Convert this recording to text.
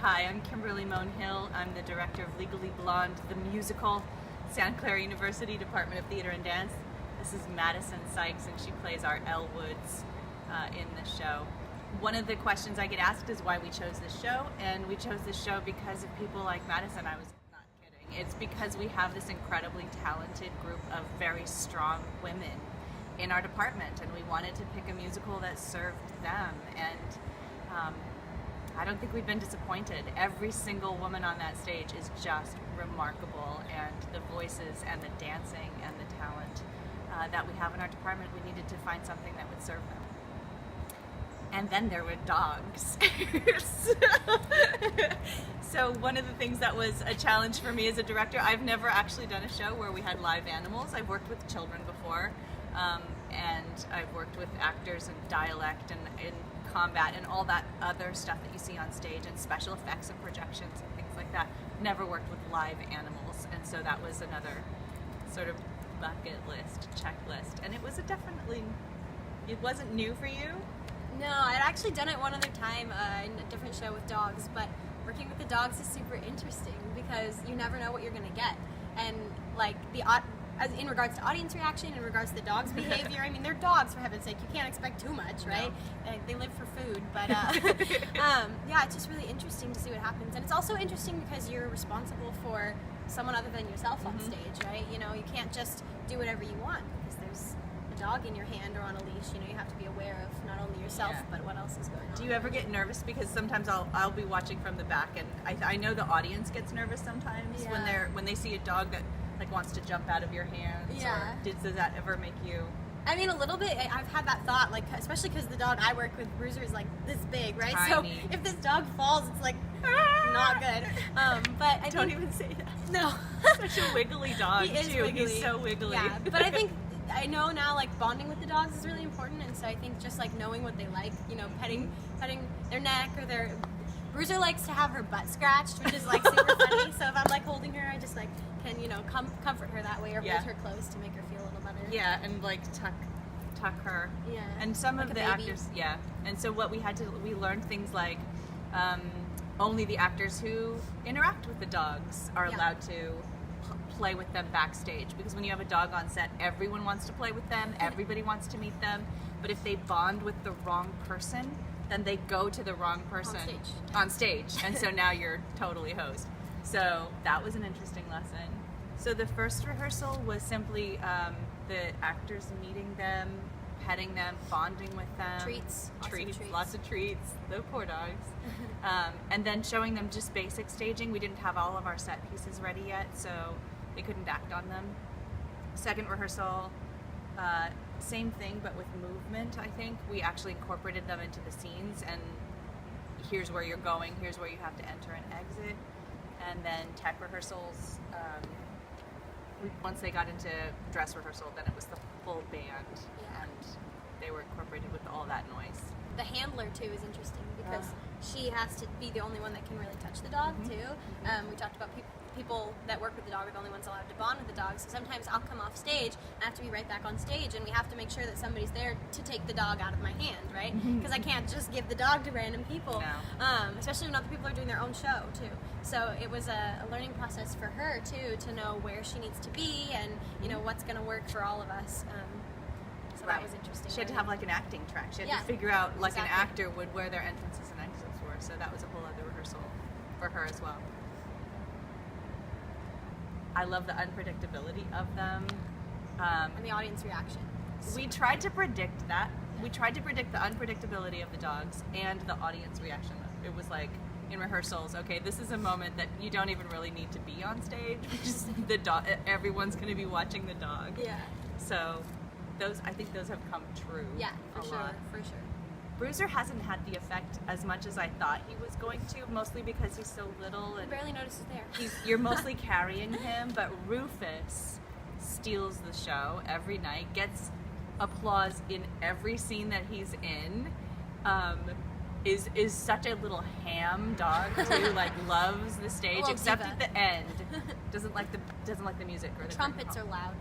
Hi, I'm Kimberly Moan-Hill. I'm the director of Legally Blonde, the musical, Santa Clara University Department of Theater and Dance. This is Madison Sykes, and she plays our Elle Woods in the show. One of the questions I get asked is why we chose this show, and we chose this show because of people like Madison. I was not kidding. It's because we have this incredibly talented group of very strong women in our department, and we wanted to pick a musical that served them, and I don't think we've been disappointed. Every single woman on that stage is just remarkable, and the voices and the dancing and the talent that we have in our department, we needed to find something that would serve them. And then there were dogs. So one of the things that was a challenge for me as a director, I've never actually done a show where we had live animals. I've worked with children before, and I've worked with actors in dialect and in combat and all that other stuff that you see on stage, and special effects and projections and things like that. Never worked with live animals, and so that was another sort of bucket list, checklist. And it was it wasn't new for you? No, I'd actually done it one other time in a different show with dogs, but working with the dogs is super interesting because you never know what you're going to get. And like in regards to audience reaction, in regards to the dog's behavior, I mean, they're dogs, for heaven's sake. You can't expect too much, right? No. They live for food, but yeah, it's just really interesting to see what happens. And it's also interesting because you're responsible for someone other than yourself on stage, right? You know, you can't just do whatever you want because there's a dog in your hand or on a leash. You know, you have to be aware of not only yourself, but what else is going on. Do you ever get nervous? Because sometimes I'll be watching from the back, and I know the audience gets nervous sometimes when they see a dog that like wants to jump out of your hands. Yeah. Or does that ever make you? I mean, a little bit. I've had that thought, like, especially because the dog I work with, Bruiser, is like this big, right? Tiny. So if this dog falls, it's like not good. But I don't even say that. No. Such a wiggly dog He is too. wiggly. He's so wiggly. Yeah, but I know now, like, bonding with the dogs is really important, and so I think just like knowing what they like, you know, petting their neck or their. Bruiser likes to have her butt scratched, which is like super funny. So if I'm like holding her, I just like can, you know, comfort her that way, or hold her close to make her feel a little better. Yeah, and like tuck her. Yeah. And some like of the actors, and so what we learned things like only the actors who interact with the dogs are allowed to play with them backstage, because when you have a dog on set, everyone wants to play with them, everybody wants to meet them, but if they bond with the wrong person, then they go to the wrong person on stage. And so now you're totally hosed. So that was an interesting lesson. So the first rehearsal was simply the actors meeting them, petting them, bonding with them. Lots of treats, the poor dogs. And then showing them just basic staging. We didn't have all of our set pieces ready yet, so they couldn't act on them. Second rehearsal, same thing, but with movement, I think. We actually incorporated them into the scenes, and here's where you're going, here's where you have to enter and exit. And then tech rehearsals, once they got into dress rehearsal, then it was the full band, and they were incorporated with all that noise. The handler, too, is interesting because she has to be the only one that can really touch the dog, too. We talked about people that work with the dog are the only ones allowed to bond with the dog, so sometimes I'll come off stage and I have to be right back on stage, and we have to make sure that somebody's there to take the dog out of my hand, right? Because I can't just give the dog to random people, especially when other people are doing their own show too. So it was a learning process for her too, to know where she needs to be and, you know, what's going to work for all of us. So that was interesting. She had to have like an acting track. She had to figure out like an actor would, where their entrances and exits were. So that was a whole other rehearsal for her as well. I love the unpredictability of them. And the audience reaction. We tried to predict that. We tried to predict the unpredictability of the dogs and the audience reaction. It was like in rehearsals, okay, this is a moment that you don't even really need to be on stage. Just the dog. Everyone's going to be watching the dog. Yeah. So I think those have come true. Yeah, for sure. Bruiser hasn't had the effect as much as I thought he was going to, mostly because he's so little and barely noticed it there. You're mostly carrying him, but Rufus steals the show every night, gets applause in every scene that he's in. Is such a little ham dog too, like loves the stage, except at the end. Doesn't like the music or the trumpets are loud.